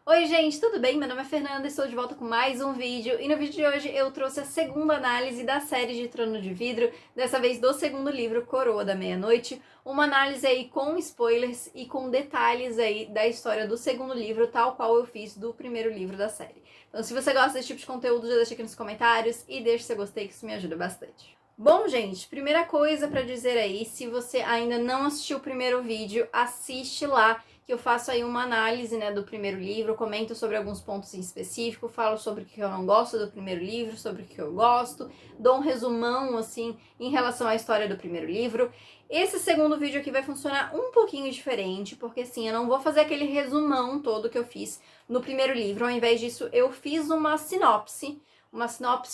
Oi gente, tudo bem? Meu nome é Fernanda e estou de volta com mais um vídeo. E no vídeo de hoje eu trouxe a segunda análise da série de Trono de Vidro, dessa vez do segundo livro, Coroa da Meia-Noite. Uma análise aí com spoilers e com detalhes aí da história do segundo livro, tal qual eu fiz do primeiro livro da série. Então se você gosta desse tipo de conteúdo, já deixa aqui nos comentários e deixa seu gostei que isso me ajuda bastante. Bom, gente, primeira coisa pra dizer aí, se você ainda não assistiu o primeiro vídeo, assiste lá, que eu faço aí uma análise, né, do primeiro livro, comento sobre alguns pontos em específico, falo sobre o que eu não gosto do primeiro livro, sobre o que eu gosto, dou um resumão, assim, em relação à história do primeiro livro. Esse segundo vídeo aqui vai funcionar um pouquinho diferente, porque assim, eu não vou fazer aquele resumão todo que eu fiz no primeiro livro, ao invés disso, eu fiz uma sinopse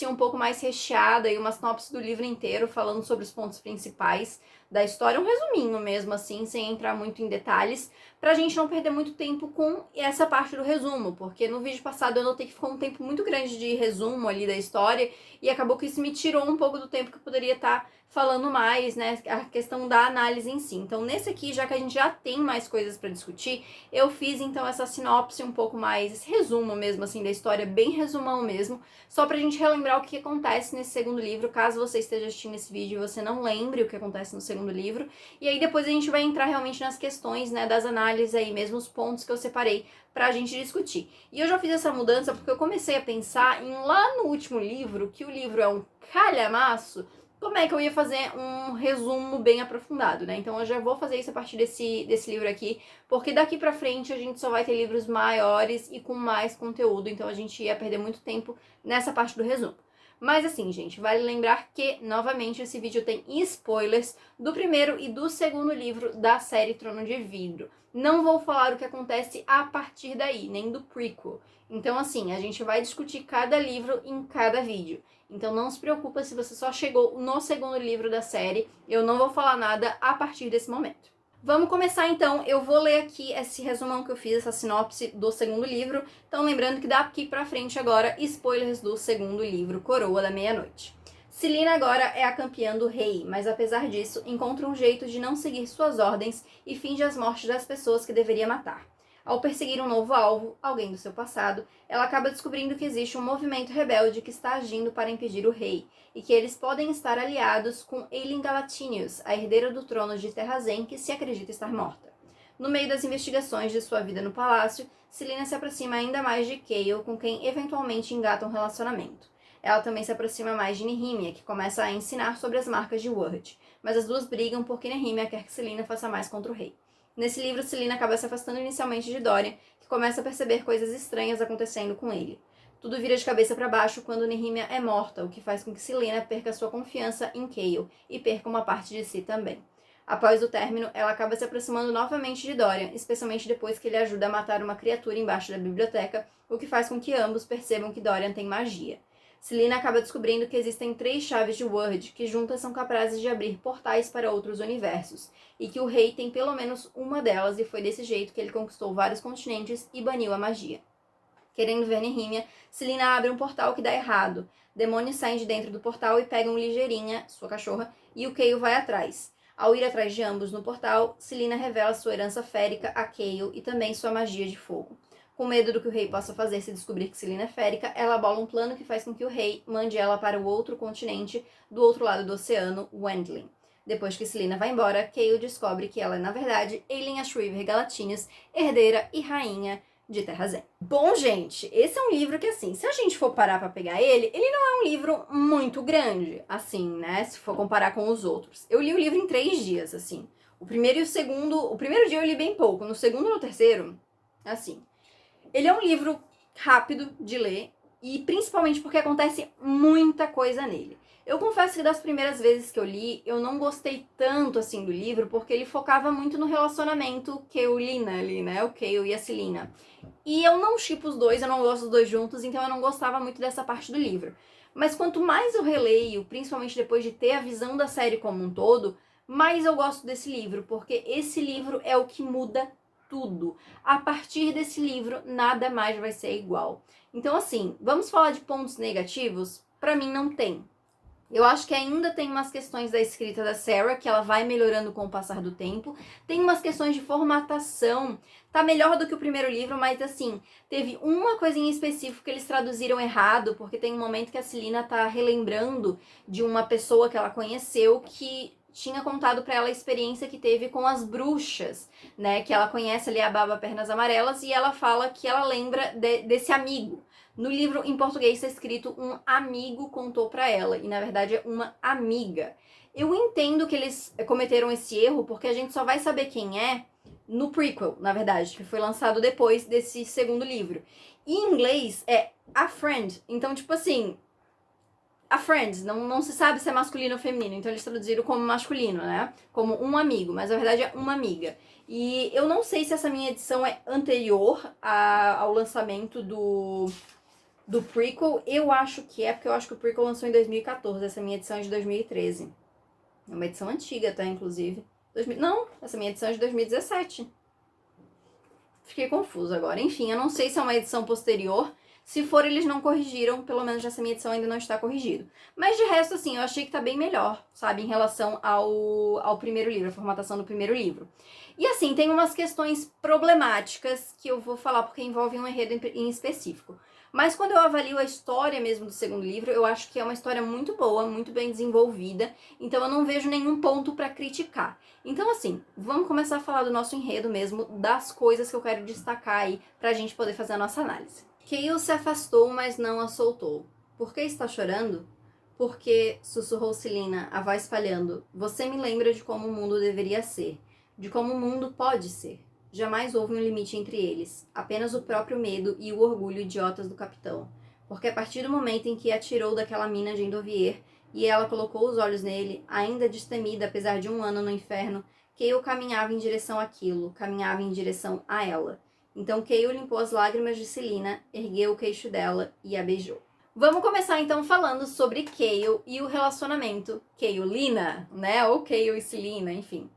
um pouco mais recheada e uma sinopse do livro inteiro, falando sobre os pontos principais da história, um resuminho mesmo assim, sem entrar muito em detalhes, pra gente não perder muito tempo com essa parte do resumo, porque no vídeo passado eu notei que ficou um tempo muito grande de resumo ali da história e acabou que isso me tirou um pouco do tempo que eu poderia estar falando mais, né, a questão da análise em si. Então nesse aqui, já que a gente já tem mais coisas para discutir, eu fiz então essa sinopse um pouco mais, esse resumo mesmo assim da história, bem resumão mesmo, só pra gente relembrar o que acontece nesse segundo livro, caso você esteja assistindo esse vídeo e você não lembre o que acontece no segundo livro. E aí depois a gente vai entrar realmente nas questões, né, das análises aí, mesmo os pontos que eu separei pra gente discutir. E eu já fiz essa mudança porque eu comecei a pensar em lá no último livro, que o livro é um calhamaço, como é que eu ia fazer um resumo bem aprofundado, né? Então eu já vou fazer isso a partir desse livro aqui, porque daqui pra frente a gente só vai ter livros maiores e com mais conteúdo, então a gente ia perder muito tempo nessa parte do resumo. Mas assim, gente, vale lembrar que, novamente, esse vídeo tem spoilers do primeiro e do segundo livro da série Trono de Vidro. Não vou falar o que acontece a partir daí, nem do prequel. Então, assim, a gente vai discutir cada livro em cada vídeo. Então não se preocupa se você só chegou no segundo livro da série, eu não vou falar nada a partir desse momento. Vamos começar então, eu vou ler aqui esse resumão que eu fiz, essa sinopse do segundo livro. Então lembrando que daqui pra frente agora, spoilers do segundo livro, Coroa da Meia-Noite. Celaena agora é a campeã do rei, mas apesar disso, encontra um jeito de não seguir suas ordens e finge as mortes das pessoas que deveria matar. Ao perseguir um novo alvo, alguém do seu passado, ela acaba descobrindo que existe um movimento rebelde que está agindo para impedir o rei, e que eles podem estar aliados com Aelin Galatinius, a herdeira do trono de Terrazen, que se acredita estar morta. No meio das investigações de sua vida no palácio, Celaena se aproxima ainda mais de Chaol, com quem eventualmente engata um relacionamento. Ela também se aproxima mais de Nehemia, que começa a ensinar sobre as marcas de Word, mas as duas brigam porque Nehemia quer que Celaena faça mais contra o rei. Nesse livro, Celaena acaba se afastando inicialmente de Dorian, que começa a perceber coisas estranhas acontecendo com ele. Tudo vira de cabeça para baixo quando Nehemia é morta, o que faz com que Celaena perca sua confiança em Chaol e perca uma parte de si também. Após o término, ela acaba se aproximando novamente de Dorian, especialmente depois que ele ajuda a matar uma criatura embaixo da biblioteca, o que faz com que ambos percebam que Dorian tem magia. Celaena acaba descobrindo que existem 3 chaves de Word que juntas são capazes de abrir portais para outros universos, e que o rei tem pelo menos uma delas e foi desse jeito que ele conquistou vários continentes e baniu a magia. Querendo ver Nehemia, Celaena abre um portal que dá errado. Demônios saem de dentro do portal e pegam Ligeirinha, sua cachorra, e o Chaol vai atrás. Ao ir atrás de ambos no portal, Celaena revela sua herança férica a Chaol e também sua magia de fogo. Com medo do que o rei possa fazer se descobrir que Celaena é férica, ela bola um plano que faz com que o rei mande ela para o outro continente, do outro lado do oceano, Wendling. Depois que Celaena vai embora, Chaol descobre que ela é, na verdade, Aelin Ashriver Galatinius, herdeira e rainha de Terrazen. Bom, gente, esse é um livro que, assim, se a gente for parar pra pegar ele não é um livro muito grande, assim, né, se for comparar com os outros. Eu li o livro em 3 dias, assim. O primeiro e o segundo... O primeiro dia eu li bem pouco, no segundo e no terceiro, assim... Ele é um livro rápido de ler e principalmente porque acontece muita coisa nele. Eu confesso que das primeiras vezes que eu li, eu não gostei tanto assim do livro porque ele focava muito no relacionamento Chaolina ali, né? O Chaol e a Celaena. E eu não shippo os dois, eu não gosto dos dois juntos, então eu não gostava muito dessa parte do livro. Mas quanto mais eu releio, principalmente depois de ter a visão da série como um todo, mais eu gosto desse livro, porque esse livro é o que muda tudo. A partir desse livro, nada mais vai ser igual. Então, assim, vamos falar de pontos negativos? Pra mim, não tem. Eu acho que ainda tem umas questões da escrita da Sarah, que ela vai melhorando com o passar do tempo. Tem umas questões de formatação. Tá melhor do que o primeiro livro, mas assim, teve uma coisa em específico que eles traduziram errado, porque tem um momento que a Celina tá relembrando de uma pessoa que ela conheceu que tinha contado pra ela a experiência que teve com as bruxas, né? Que ela conhece ali a Baba Pernas Amarelas e ela fala que ela lembra desse amigo. No livro, em português, está escrito um amigo contou pra ela, e na verdade é uma amiga. Eu entendo que eles cometeram esse erro, porque a gente só vai saber quem é no prequel, na verdade, que foi lançado depois desse segundo livro. E em inglês é a friend, então tipo assim, a friend, não se sabe se é masculino ou feminino, então eles traduziram como masculino, né? Como um amigo, mas na verdade é uma amiga. E eu não sei se essa minha edição é anterior ao lançamento do prequel. Eu acho que é, porque eu acho que o prequel lançou em 2014, essa minha edição é de 2013. É uma edição antiga, tá, inclusive. Não, essa minha edição é de 2017. Fiquei confusa agora. Enfim, eu não sei se é uma edição posterior. Se for, eles não corrigiram, pelo menos essa minha edição ainda não está corrigido. Mas de resto, assim, eu achei que tá bem melhor, sabe, em relação ao primeiro livro, a formatação do primeiro livro. E assim, tem umas questões problemáticas que eu vou falar porque envolvem um enredo em específico. Mas quando eu avalio a história mesmo do segundo livro, eu acho que é uma história muito boa, muito bem desenvolvida, então eu não vejo nenhum ponto pra criticar. Então assim, vamos começar a falar do nosso enredo mesmo, das coisas que eu quero destacar aí pra gente poder fazer a nossa análise. Kayle se afastou, mas não a soltou. Por que está chorando? Porque, sussurrou Celina, a voz falhando, você me lembra de como o mundo deveria ser, de como o mundo pode ser. Jamais houve um limite entre eles, apenas o próprio medo e o orgulho idiotas do capitão. Porque a partir do momento em que a tirou daquela mina de Endovier e ela colocou os olhos nele, ainda destemida apesar de um ano no inferno, Kayle caminhava em direção àquilo, caminhava em direção a ela. Então Kayle limpou as lágrimas de Celina, ergueu o queixo dela e a beijou. Vamos começar então falando sobre Kayle e o relacionamento Kayle-Lina, né? Ou Kayle e Celina, enfim.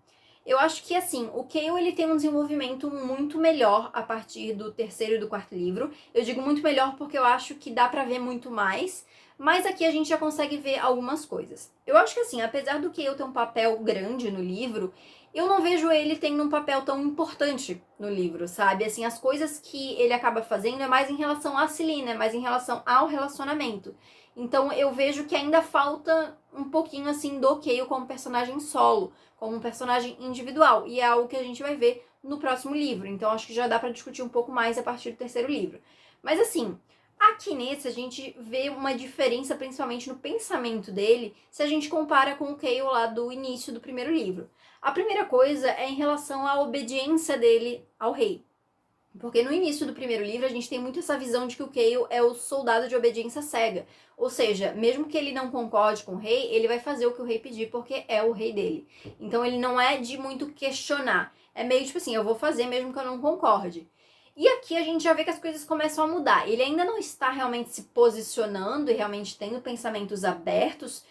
Eu acho que, assim, o Kayle, ele tem um desenvolvimento muito melhor a partir do terceiro e do quarto livro. Eu digo muito melhor porque eu acho que dá pra ver muito mais, mas aqui a gente já consegue ver algumas coisas. Eu acho que, assim, apesar do Kayle ter um papel grande no livro, eu não vejo ele tendo um papel tão importante no livro, sabe? Assim, as coisas que ele acaba fazendo é mais em relação a Celina, é mais em relação ao relacionamento. Então eu vejo que ainda falta um pouquinho, assim, do Kayle como personagem solo, como um personagem individual, e é algo que a gente vai ver no próximo livro, então acho que já dá pra discutir um pouco mais a partir do terceiro livro. Mas assim, aqui nesse a gente vê uma diferença principalmente no pensamento dele, se a gente compara com o Kayle lá do início do primeiro livro. A primeira coisa é em relação à obediência dele ao rei. Porque no início do primeiro livro a gente tem muito essa visão de que o Kayle é o soldado de obediência cega. Ou seja, mesmo que ele não concorde com o rei, ele vai fazer o que o rei pedir porque é o rei dele. Então ele não é de muito questionar. É meio tipo assim, eu vou fazer mesmo que eu não concorde. E aqui a gente já vê que as coisas começam a mudar. Ele ainda não está realmente se posicionando e realmente tendo pensamentos abertos,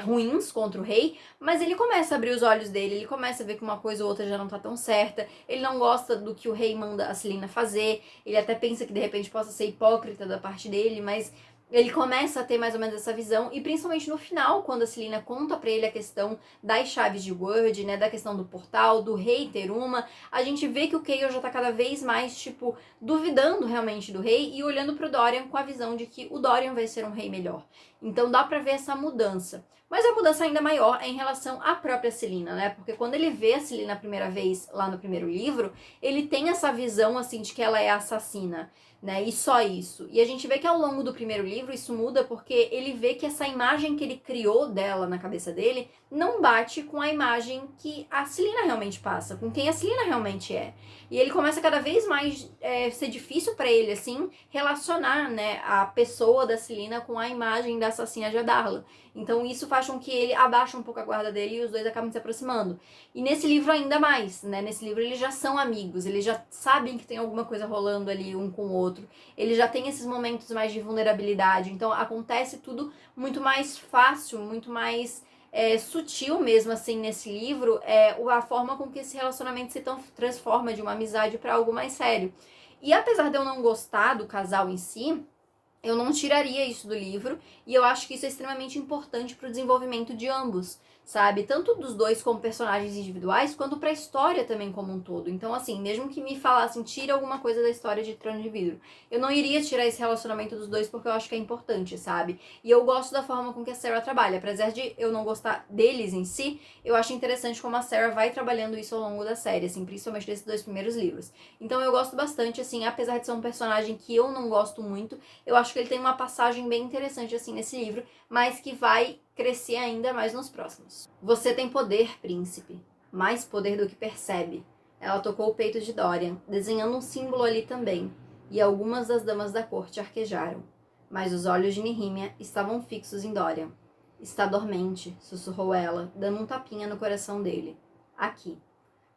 ruins contra o rei, mas ele começa a abrir os olhos dele, ele começa a ver que uma coisa ou outra já não tá tão certa, ele não gosta do que o rei manda a Celina fazer, ele até pensa que de repente possa ser hipócrita da parte dele, mas ele começa a ter mais ou menos essa visão, e principalmente no final, quando a Celina conta pra ele a questão das chaves de Word, né, da questão do portal, do rei ter uma, a gente vê que o Kayle já tá cada vez mais, tipo, duvidando realmente do rei e olhando pro Dorian com a visão de que o Dorian vai ser um rei melhor. Então dá pra ver essa mudança. Mas a mudança ainda maior é em relação à própria Celina, né? Porque quando ele vê a Celina a primeira vez lá no primeiro livro, ele tem essa visão, assim, de que ela é assassina, né? E só isso. E a gente vê que ao longo do primeiro livro isso muda porque ele vê que essa imagem que ele criou dela na cabeça dele não bate com a imagem que a Celina realmente passa, com quem a Celina realmente é. E ele começa cada vez mais ser difícil pra ele, assim, relacionar, né, a pessoa da Celina com a imagem da assassina de Adarla. Então isso faz com que ele abaixe um pouco a guarda dele e os dois acabam se aproximando. E nesse livro ainda mais, né? Nesse livro eles já são amigos, eles já sabem que tem alguma coisa rolando ali um com o outro. Eles já têm esses momentos mais de vulnerabilidade. Então acontece tudo muito mais fácil, muito mais sutil mesmo, assim, nesse livro, a forma com que esse relacionamento se transforma de uma amizade para algo mais sério. E apesar de eu não gostar do casal em si, Eu não tiraria isso do livro, e eu acho que isso é extremamente importante para o desenvolvimento de ambos, sabe? Tanto dos dois como personagens individuais, quanto para a história também como um todo. Então, assim, mesmo que me falassem, tira alguma coisa da história de Trono de Vidro, eu não iria tirar esse relacionamento dos dois porque eu acho que é importante, sabe? E eu gosto da forma com que a Sarah trabalha. Apesar de eu não gostar deles em si, eu acho interessante como a Sarah vai trabalhando isso ao longo da série, assim, principalmente desses 2 primeiros livros. Então eu gosto bastante, assim, apesar de ser um personagem que eu não gosto muito, eu acho que ele tem uma passagem bem interessante, assim, nesse livro, mas que vai crescer ainda mais nos próximos. Você tem poder, príncipe. Mais poder do que percebe. Ela tocou o peito de Dorian, desenhando um símbolo ali também, e algumas das damas da corte arquejaram. Mas os olhos de Nihimia estavam fixos em Dorian. Está dormente, sussurrou ela, dando um tapinha no coração dele. Aqui.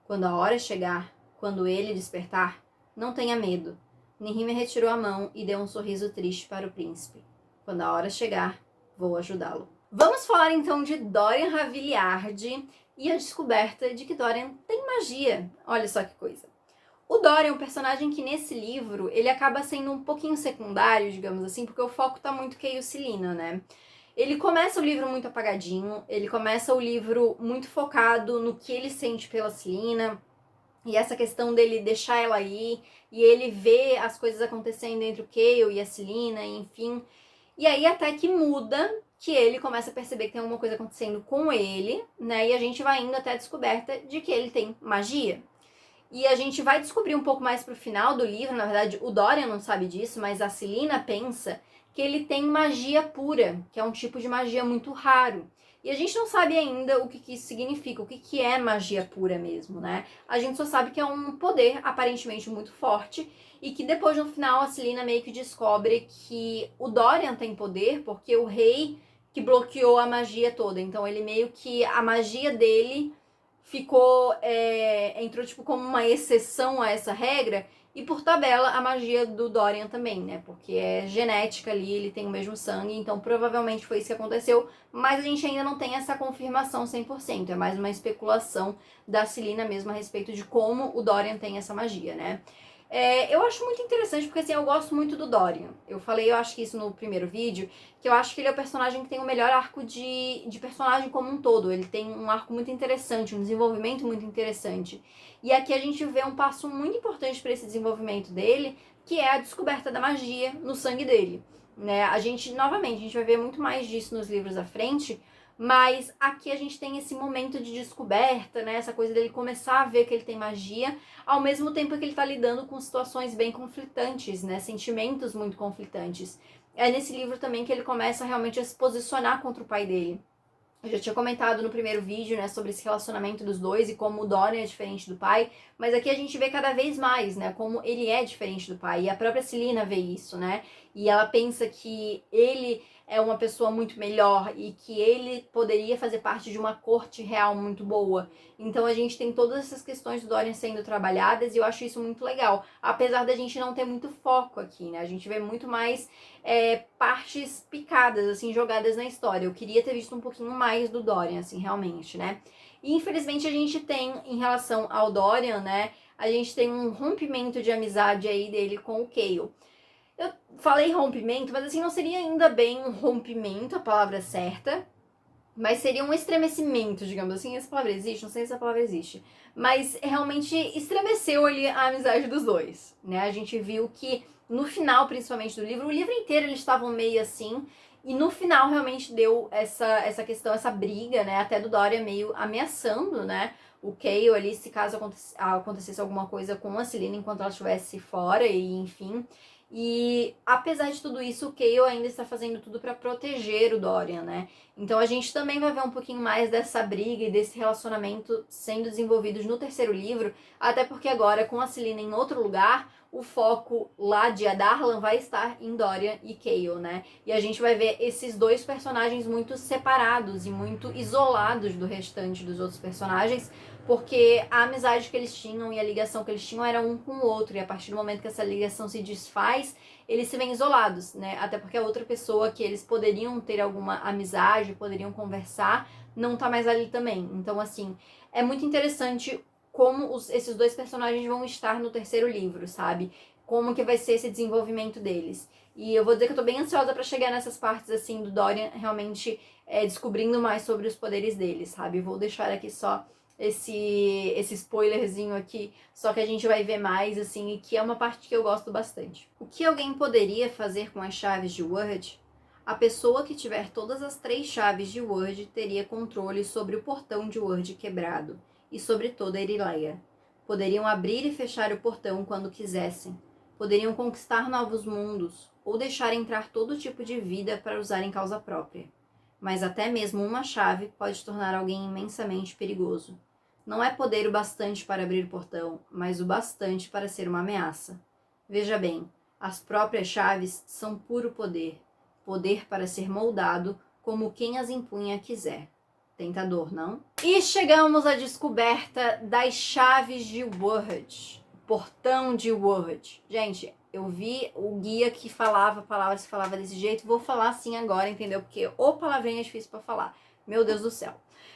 Quando a hora chegar, quando ele despertar, não tenha medo. Nihimia retirou a mão e deu um sorriso triste para o príncipe. Quando a hora chegar, vou ajudá-lo. Vamos falar então de Dorian Raviliard e a descoberta de que Dorian tem magia. Olha só que coisa. O Dorian é um personagem que nesse livro, ele acaba sendo um pouquinho secundário, digamos assim, porque o foco tá muito Kay e Celina, né? Ele começa o livro muito apagadinho, ele começa o livro muito focado no que ele sente pela Celina, e essa questão dele deixar ela ir, e ele vê as coisas acontecendo entre o Kael e a Celina, enfim. E aí até que muda, que ele começa a perceber que tem alguma coisa acontecendo com ele, né? E a gente vai indo até a descoberta de que ele tem magia. E a gente vai descobrir um pouco mais pro final do livro, na verdade o Dorian não sabe disso, mas a Celina pensa que ele tem magia pura, que é um tipo de magia muito raro. E a gente não sabe ainda o que isso significa, o que é magia pura mesmo, né? A gente só sabe que é um poder aparentemente muito forte e que depois no final a Celina meio que descobre que o Dorian tem poder porque o rei que bloqueou a magia toda. Então ele meio que a magia dele ficou entrou tipo como uma exceção a essa regra e por tabela a magia do Dorian também, né? Porque é genética ali, ele tem o mesmo sangue, então provavelmente foi isso que aconteceu, mas a gente ainda não tem essa confirmação 100%, é mais uma especulação da Celina mesmo a respeito de como o Dorian tem essa magia, né? Eu acho muito interessante porque assim, eu gosto muito do Dorian. Eu falei, eu acho que isso no primeiro vídeo, que eu acho que ele é o personagem que tem o melhor arco de personagem como um todo. Ele tem um arco muito interessante, um desenvolvimento muito interessante. E aqui a gente vê um passo muito importante para esse desenvolvimento dele, que é a descoberta da magia no sangue dele. Né? Novamente, a gente vai ver muito mais disso nos livros à frente, mas aqui a gente tem esse momento de descoberta, né? Essa coisa dele começar a ver que ele tem magia, ao mesmo tempo que ele tá lidando com situações bem conflitantes, né? Sentimentos muito conflitantes. É nesse livro também que ele começa realmente a se posicionar contra o pai dele. Eu já tinha comentado no primeiro vídeo, né, sobre esse relacionamento dos dois e como o Dorian é diferente do pai, mas aqui a gente vê cada vez mais, né, como ele é diferente do pai, e a própria Celina vê isso, né, e ela pensa que ele é uma pessoa muito melhor e que ele poderia fazer parte de uma corte real muito boa. Então a gente tem todas essas questões do Dorian sendo trabalhadas e eu acho isso muito legal, apesar da gente não ter muito foco aqui, né, a gente vê muito mais partes picadas, assim, jogadas na história. Eu queria ter visto um pouquinho mais do Dorian, assim, realmente, né? E infelizmente a gente tem, em relação ao Dorian, né, a gente tem um rompimento de amizade aí dele com o Kael. Eu falei rompimento, mas assim, não seria ainda bem um rompimento, a palavra certa, mas seria um estremecimento, digamos assim. Essa palavra existe? Não sei se essa palavra existe. Mas realmente estremeceu ali a amizade dos dois, né? A gente viu que no final, principalmente do livro, o livro inteiro eles estavam meio assim, e no final realmente deu essa questão, essa briga, né? Até do Dorian meio ameaçando, né? O Kael ali, se caso acontecesse alguma coisa com a Celina enquanto ela estivesse fora, e enfim. E apesar de tudo isso, o Kael ainda está fazendo tudo para proteger o Dorian, né? Então a gente também vai ver um pouquinho mais dessa briga e desse relacionamento sendo desenvolvidos no terceiro livro, até porque agora, com a Celina em outro lugar, o foco lá de Adarlan vai estar em Dorian e Kael, né? E a gente vai ver esses dois personagens muito separados e muito isolados do restante dos outros personagens, porque a amizade que eles tinham e a ligação que eles tinham era um com o outro, e a partir do momento que essa ligação se desfaz, eles se veem isolados, né? Até porque a outra pessoa que eles poderiam ter alguma amizade, poderiam conversar, não tá mais ali também. Então, assim, é muito interessante como esses dois personagens vão estar no terceiro livro, sabe? como que vai ser esse desenvolvimento deles. E eu vou dizer que eu tô bem ansiosa pra chegar nessas partes, assim, do Dorian realmente descobrindo mais sobre os poderes dele, sabe? Vou deixar aqui só esse spoilerzinho aqui, só que a gente vai ver mais, assim, e que é uma parte que eu gosto bastante. O que alguém poderia fazer com as chaves de Wyrd? A pessoa que tiver todas as 3 chaves de Wyrd teria controle sobre o portão de Wyrd quebrado e sobre toda a Erileia. Poderiam abrir e fechar o portão quando quisessem. Poderiam conquistar novos mundos ou deixar entrar todo tipo de vida para usar em causa própria. Mas até mesmo uma chave pode tornar alguém imensamente perigoso. Não é poder o bastante para abrir o portão, mas o bastante para ser uma ameaça. Veja bem, as próprias chaves são puro poder. Poder para ser moldado como quem as impunha quiser. Tentador, não? E chegamos à descoberta das chaves de Wyrd. Portão de Wyrd. Gente, eu vi o guia que falava palavras que falava desse jeito, vou falar assim agora, entendeu? Porque o palavrinha é difícil pra falar. Meu Deus do céu.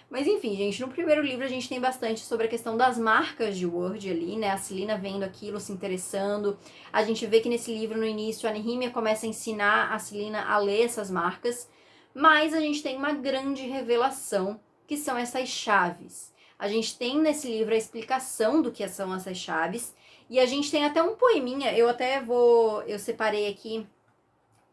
Mas enfim, gente, no primeiro livro a gente tem bastante sobre a questão das marcas de Wyrd ali, né? A Celina vendo aquilo, se interessando. A gente vê que nesse livro, no início, a Nehemia começa a ensinar a Celina a ler essas marcas. Mas a gente tem uma grande revelação, que são essas chaves. A gente tem nesse livro a explicação do que são essas chaves. E a gente tem até um poeminha, eu separei aqui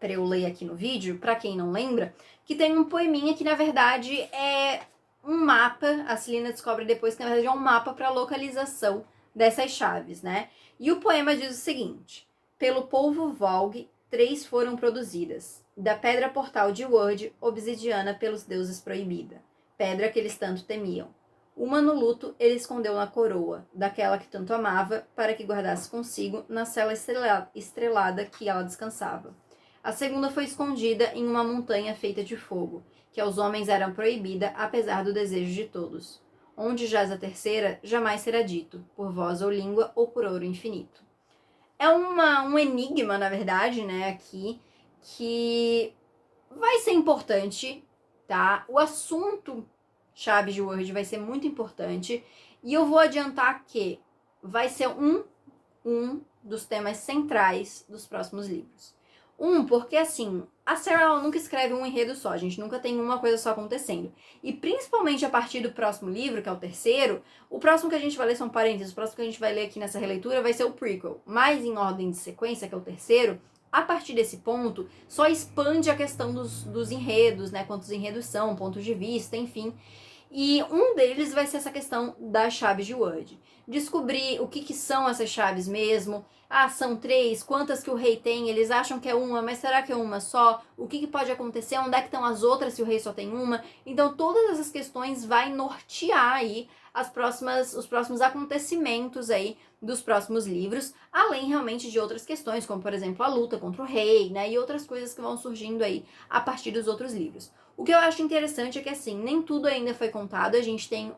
para eu ler aqui no vídeo, para quem não lembra, que tem um poeminha que na verdade é um mapa, a Celina descobre depois que na verdade é um mapa para localização dessas chaves, né? E o poema diz o seguinte: pelo polvo Volg, 3 foram produzidas, da pedra portal de Wyrd, obsidiana pelos deuses proibida, pedra que eles tanto temiam. Uma no luto ele escondeu na coroa, daquela que tanto amava, para que guardasse consigo na cela estrelada que ela descansava. A segunda foi escondida em uma montanha feita de fogo, que aos homens era proibida, apesar do desejo de todos. Onde jaz a terceira, jamais será dito, por voz ou língua ou por ouro infinito. É um enigma, na verdade, né, aqui, que vai ser importante, tá? O assunto chaves de Wyrd vai ser muito importante. E eu vou adiantar que vai ser um dos temas centrais dos próximos livros. Porque assim, a Sarah ela nunca escreve um enredo só, a gente nunca tem uma coisa só acontecendo. E principalmente a partir do próximo livro, que é o terceiro, o próximo que a gente vai ler são parênteses, o próximo que a gente vai ler aqui nessa releitura vai ser o prequel. Mas em ordem de sequência, que é o terceiro, a partir desse ponto, só expande a questão dos enredos, né? Quantos enredos são, pontos de vista, enfim. E um deles vai ser essa questão das chaves de Wyrd. Descobrir o que são essas chaves mesmo. Ah, são 3, quantas que o rei tem? Eles acham que é uma, mas será que é uma só? O que pode acontecer? Onde é que estão as outras se o rei só tem uma? Então, todas essas questões vai nortear aí os próximos acontecimentos aí dos próximos livros, além realmente de outras questões, como por exemplo a luta contra o rei, né? E outras coisas que vão surgindo aí a partir dos outros livros. O que eu acho interessante é que, assim, nem tudo ainda foi contado. A gente tem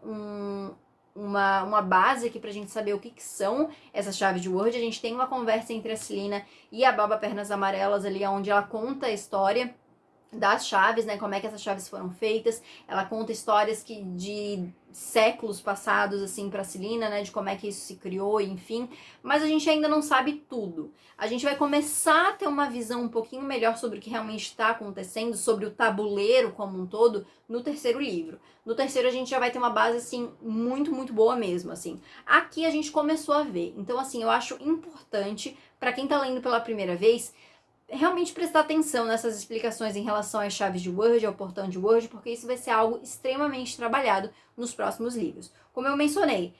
uma base aqui pra gente saber o que são essas chaves de Wyrd. A gente tem uma conversa entre a Celina e a Baba Pernas Amarelas ali, onde ela conta a história das chaves, né, como é que essas chaves foram feitas. Ela conta histórias de séculos passados, assim, pra Celina, né, de como é que isso se criou, enfim, mas a gente ainda não sabe tudo. A gente vai começar a ter uma visão um pouquinho melhor sobre o que realmente está acontecendo, sobre o tabuleiro como um todo, no terceiro livro. No terceiro a gente já vai ter uma base, assim, muito, muito boa mesmo, assim. Aqui a gente começou a ver, então, assim, eu acho importante, pra quem tá lendo pela primeira vez, realmente prestar atenção nessas explicações em relação às chaves de Wyrd, ao portão de Wyrd, porque isso vai ser algo extremamente trabalhado nos próximos livros. Como eu mencionei,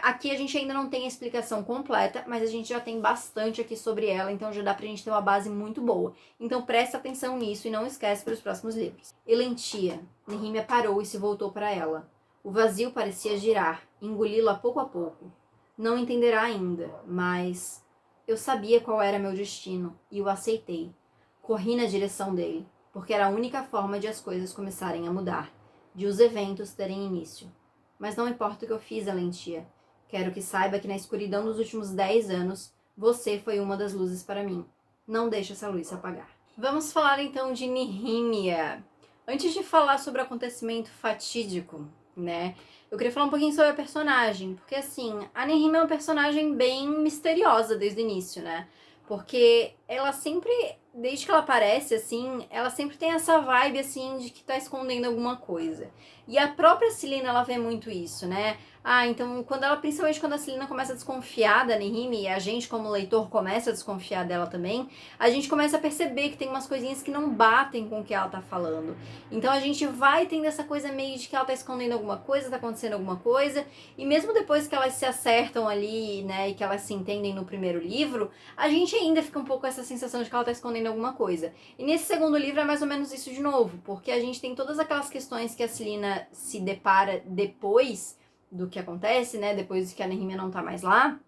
aqui a gente ainda não tem a explicação completa, mas a gente já tem bastante aqui sobre ela, então já dá pra gente ter uma base muito boa. Então presta atenção nisso e não esquece para os próximos livros. Elentia. Nehemia parou e se voltou para ela. O vazio parecia girar, engoli-la pouco a pouco. Não entenderá ainda, mas eu sabia qual era meu destino e o aceitei. Corri na direção dele, porque era a única forma de as coisas começarem a mudar, de os eventos terem início. Mas não importa o que eu fiz, Alentia. Quero que saiba que na escuridão dos últimos 10 anos, você foi uma das luzes para mim. Não deixe essa luz se apagar. Vamos falar então de Nehemia. Antes de falar sobre o acontecimento fatídico, né? Eu queria falar um pouquinho sobre a personagem, porque assim, a Nehemia é uma personagem bem misteriosa desde o início, né? Porque ela sempre, desde que ela aparece, assim, ela sempre tem essa vibe, assim, de que tá escondendo alguma coisa. E a própria Celina, ela vê muito isso, né? Ah, então, principalmente quando a Celina começa a desconfiar da Nehime, e a gente, como leitor, começa a desconfiar dela também, a gente começa a perceber que tem umas coisinhas que não batem com o que ela tá falando. Então a gente vai tendo essa coisa meio de que ela tá escondendo alguma coisa, tá acontecendo alguma coisa, e mesmo depois que elas se acertam ali, né, e que elas se entendem no primeiro livro, a gente ainda fica um pouco com essa sensação de que ela tá escondendo alguma coisa. E nesse segundo livro é mais ou menos isso de novo, porque a gente tem todas aquelas questões que a Celina se depara depois do que acontece, né, depois que a Nehemia não tá mais lá,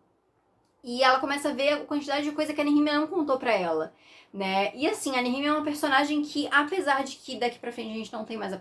e ela começa a ver a quantidade de coisa que a Nehemia não contou pra ela, né, e assim, a Nehemia é uma personagem que, apesar de que daqui pra frente a gente não tem mais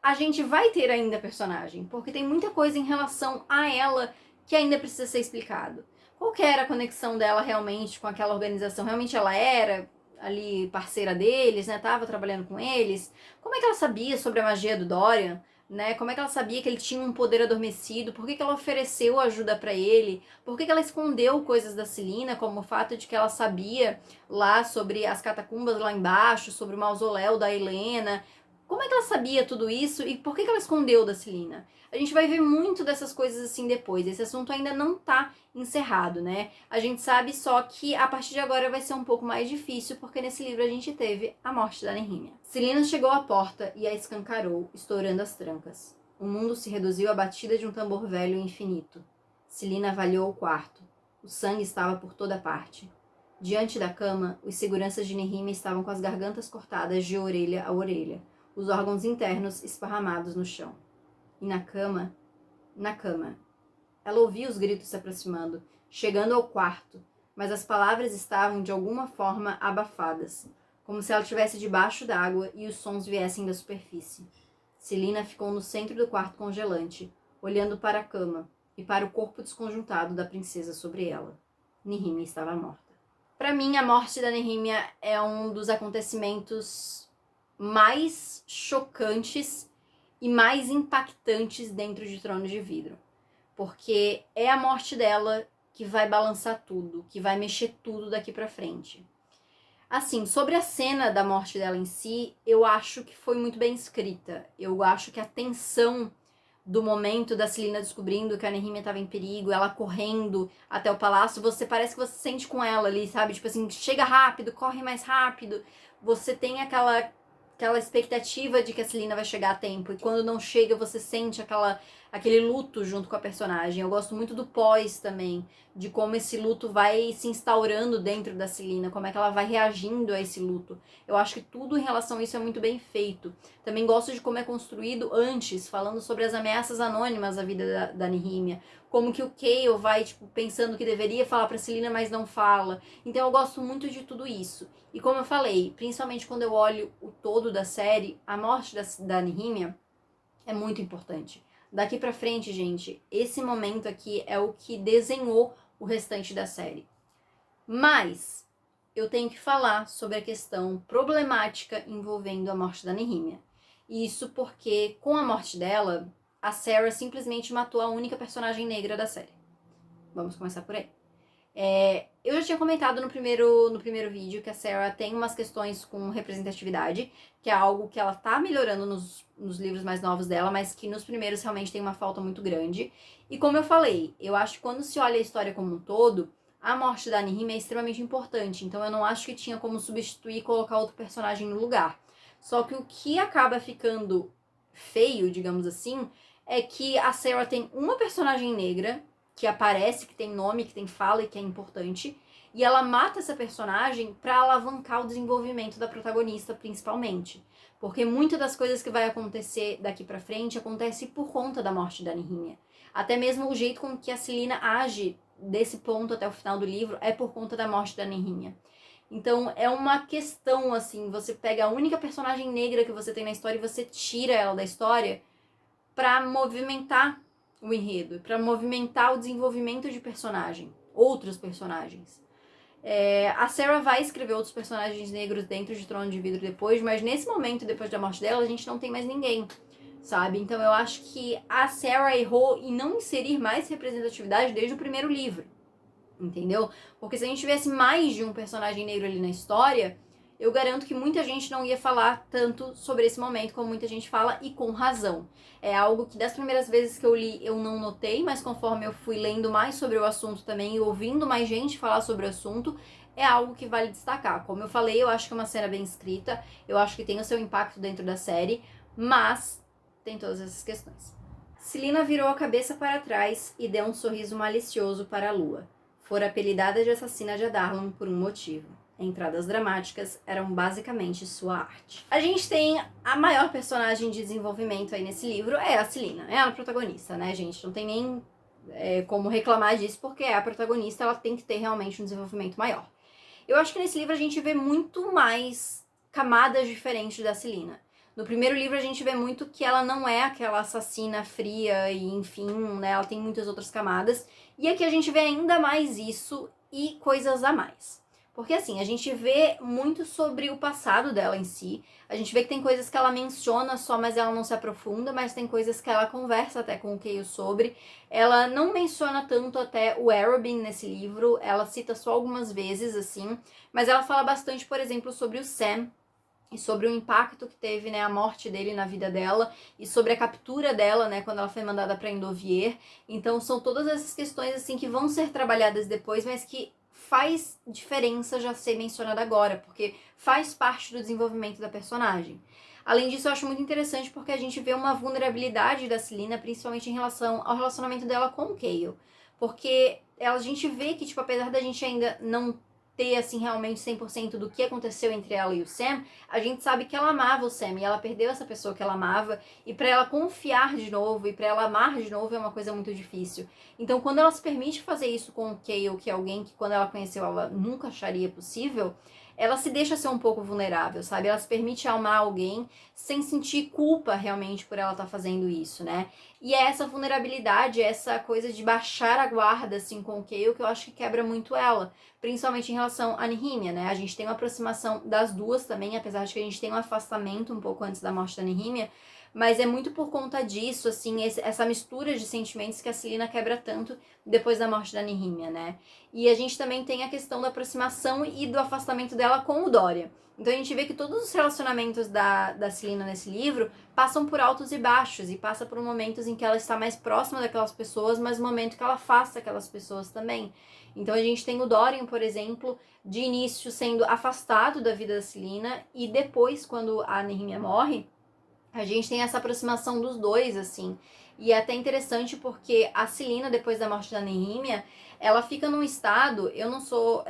a gente vai ter ainda a personagem, porque tem muita coisa em relação a ela que ainda precisa ser explicado. Qual que era a conexão dela realmente com aquela organização? Realmente ela era ali parceira deles, né? Tava trabalhando com eles? Como é que ela sabia sobre a magia do Dorian? Né? Como é que ela sabia que ele tinha um poder adormecido? Por que ela ofereceu ajuda para ele? Por que ela escondeu coisas da Celina, como o fato de que ela sabia lá sobre as catacumbas lá embaixo, sobre o mausoléu da Helena? Como é que ela sabia tudo isso e por que ela escondeu da Celina? A gente vai ver muito dessas coisas assim depois. Esse assunto ainda não tá encerrado, né? A gente sabe só que a partir de agora vai ser um pouco mais difícil, porque nesse livro a gente teve a morte da Nehemia. Celina chegou à porta e a escancarou, estourando as trancas. O mundo se reduziu à batida de um tambor velho e infinito. Celina avaliou o quarto. O sangue estava por toda parte. Diante da cama, os seguranças de Nehemia estavam com as gargantas cortadas de orelha a orelha, os órgãos internos esparramados no chão. E na cama, ela ouvia os gritos se aproximando, chegando ao quarto, mas as palavras estavam de alguma forma abafadas, como se ela estivesse debaixo d'água e os sons viessem da superfície. Celina ficou no centro do quarto congelante, olhando para a cama e para o corpo desconjuntado da princesa sobre ela. Nehemia estava morta. Para mim, a morte da Nehemia é um dos acontecimentos mais chocantes e mais impactantes dentro de Trono de Vidro. Porque é a morte dela que vai balançar tudo, que vai mexer tudo daqui pra frente. Assim, sobre a cena da morte dela em si, eu acho que foi muito bem escrita. Eu acho que a tensão do momento da Celina descobrindo que a Nehemia estava em perigo, ela correndo até o palácio, você parece que você sente com ela ali, sabe? Tipo assim, chega rápido, corre mais rápido. Você tem aquela expectativa de que a Celina vai chegar a tempo. E quando não chega, você sente aquele luto junto com a personagem. Eu gosto muito do pós também, de como esse luto vai se instaurando dentro da Celina, como é que ela vai reagindo a esse luto. Eu acho que tudo em relação a isso é muito bem feito. Também gosto de como é construído antes, falando sobre as ameaças anônimas à vida da Nehemia. Como que o Chaol vai, tipo, pensando que deveria falar pra Celina, mas não fala. Então eu gosto muito de tudo isso. E como eu falei, principalmente quando eu olho o todo da série, a morte da Nehemia é muito importante. Daqui pra frente, gente, esse momento aqui é o que desenhou o restante da série. Mas eu tenho que falar sobre a questão problemática envolvendo a morte da Nehemia. Isso porque, com a morte dela, a Sarah simplesmente matou a única personagem negra da série. Vamos começar por aí. Eu já tinha comentado no primeiro vídeo que a Sarah tem umas questões com representatividade, que é algo que ela tá melhorando nos livros mais novos dela, mas que nos primeiros realmente tem uma falta muito grande. E como eu falei, eu acho que quando se olha a história como um todo, a morte da Nehemia é extremamente importante, então eu não acho que tinha como substituir e colocar outro personagem no lugar. Só que o que acaba ficando feio, digamos assim, é que a Sarah tem uma personagem negra que aparece, que tem nome, que tem fala e que é importante, e ela mata essa personagem para alavancar o desenvolvimento da protagonista, principalmente. Porque muitas das coisas que vai acontecer daqui pra frente acontece por conta da morte da Nehemia. Até mesmo o jeito com que a Celina age desse ponto até o final do livro é por conta da morte da Nehemia. Então é uma questão, assim, você pega a única personagem negra que você tem na história e você tira ela da história pra movimentar o enredo, para movimentar o desenvolvimento de outros personagens. A Sarah vai escrever outros personagens negros dentro de Trono de Vidro depois, mas nesse momento, depois da morte dela, a gente não tem mais ninguém, sabe? Então eu acho que a Sarah errou em não inserir mais representatividade desde o primeiro livro. entendeu? Porque se a gente tivesse mais de um personagem negro ali na história, eu garanto que muita gente não ia falar tanto sobre esse momento como muita gente fala, e com razão. É algo que das primeiras vezes que eu li eu não notei, mas conforme eu fui lendo mais sobre o assunto também e ouvindo mais gente falar sobre o assunto, é algo que vale destacar. Como eu falei, eu acho que é uma cena bem escrita, eu acho que tem o seu impacto dentro da série, mas tem todas essas questões. Celina virou a cabeça para trás e deu um sorriso malicioso para a lua. Fora apelidada de assassina de Adarlan por um motivo. Entradas dramáticas eram basicamente sua arte. A gente tem a maior personagem de desenvolvimento aí nesse livro, é a Celina. É a protagonista, né, gente? Não tem nem como reclamar disso, porque é a protagonista, ela tem que ter realmente um desenvolvimento maior. Eu acho que nesse livro a gente vê muito mais camadas diferentes da Celina. No primeiro livro a gente vê muito que ela não é aquela assassina fria e enfim, né, ela tem muitas outras camadas. E aqui a gente vê ainda mais isso e coisas a mais. Porque assim, a gente vê muito sobre o passado dela em si. A gente vê que tem coisas que ela menciona só, mas ela não se aprofunda, mas tem coisas que ela conversa até com o Chaol sobre. Ela não menciona tanto até o Arobin nesse livro, ela cita só algumas vezes, assim, mas ela fala bastante, por exemplo, sobre o Sam e sobre o impacto que teve, né, a morte dele na vida dela e sobre a captura dela, né, quando ela foi mandada para Endovier. Então são todas essas questões assim que vão ser trabalhadas depois, mas que faz diferença já ser mencionada agora, porque faz parte do desenvolvimento da personagem. Além disso, eu acho muito interessante porque a gente vê uma vulnerabilidade da Celina, principalmente em relação ao relacionamento dela com o Chaol. Porque a gente vê que, tipo, apesar da gente ainda não ter, assim, realmente 100% do que aconteceu entre ela e o Sam, a gente sabe que ela amava o Sam e ela perdeu essa pessoa que ela amava, e pra ela confiar de novo e pra ela amar de novo é uma coisa muito difícil. Então, quando ela se permite fazer isso com o Chaol, que é alguém que quando ela conheceu ela nunca acharia possível, ela se deixa ser um pouco vulnerável, sabe? Ela se permite amar alguém sem sentir culpa realmente por ela estar fazendo isso, né? E é essa vulnerabilidade, essa coisa de baixar a guarda, assim, com o Chaol, que eu acho que quebra muito ela, principalmente em relação a Nehemia, né? A gente tem uma aproximação das duas também, apesar de que a gente tem um afastamento um pouco antes da morte da Nehemia, mas é muito por conta disso, assim, essa mistura de sentimentos que a Celina quebra tanto depois da morte da Nehemia, né? E a gente também tem a questão da aproximação e do afastamento dela com o Dorian. Então a gente vê que todos os relacionamentos da Celina nesse livro passam por altos e baixos, e passa por momentos em que ela está mais próxima daquelas pessoas, mas no momento que ela afasta aquelas pessoas também. Então a gente tem o Dorian, por exemplo, de início sendo afastado da vida da Celina, e depois, quando a Nehemia morre, a gente tem essa aproximação dos dois, assim. E é até interessante porque a Celina, depois da morte da Nehemia, ela fica num estado, eu não sou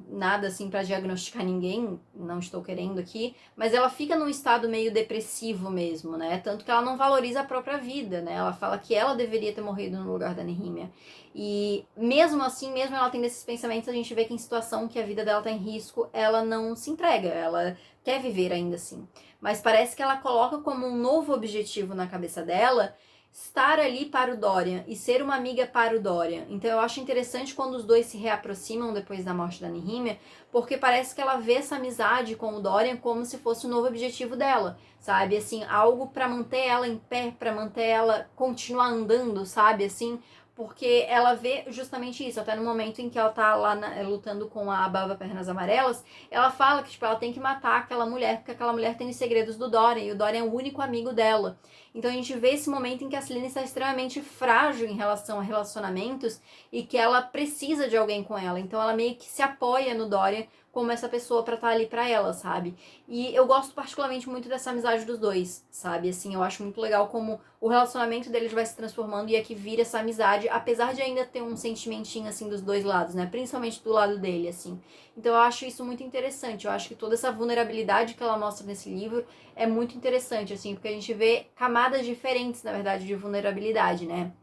nada assim para diagnosticar ninguém, não estou querendo aqui, mas ela fica num estado meio depressivo mesmo, né? Tanto que ela não valoriza a própria vida, né? Ela fala que ela deveria ter morrido no lugar da Nehemia. E mesmo assim, mesmo ela tendo esses pensamentos, a gente vê que em situação que a vida dela tá em risco, ela não se entrega, ela quer viver ainda assim. Mas parece que ela coloca como um novo objetivo na cabeça dela estar ali para o Dorian e ser uma amiga para o Dorian. Então eu acho interessante quando os dois se reaproximam depois da morte da Nehemia, porque parece que ela vê essa amizade com o Dorian como se fosse o novo objetivo dela, sabe? Assim, algo para manter ela em pé, para manter ela continuar andando, sabe? Assim, porque ela vê justamente isso, até no momento em que ela tá lá lutando com a Baba Pernas Amarelas, ela fala que, tipo, ela tem que matar aquela mulher, porque aquela mulher tem os segredos do Dorian, e o Dorian é o único amigo dela. Então a gente vê esse momento em que a Celina está extremamente frágil em relação a relacionamentos, e que ela precisa de alguém com ela. Então ela meio que se apoia no Dorian como essa pessoa pra estar ali pra ela, sabe? E eu gosto particularmente muito dessa amizade dos dois, sabe? Assim, eu acho muito legal como o relacionamento deles vai se transformando e é que vira essa amizade, apesar de ainda ter um sentimentinho, assim, dos dois lados, né? Principalmente do lado dele, assim. Então eu acho isso muito interessante. Eu acho que toda essa vulnerabilidade que ela mostra nesse livro é muito interessante, assim, porque a gente vê camadas diferentes, na verdade, de vulnerabilidade, né?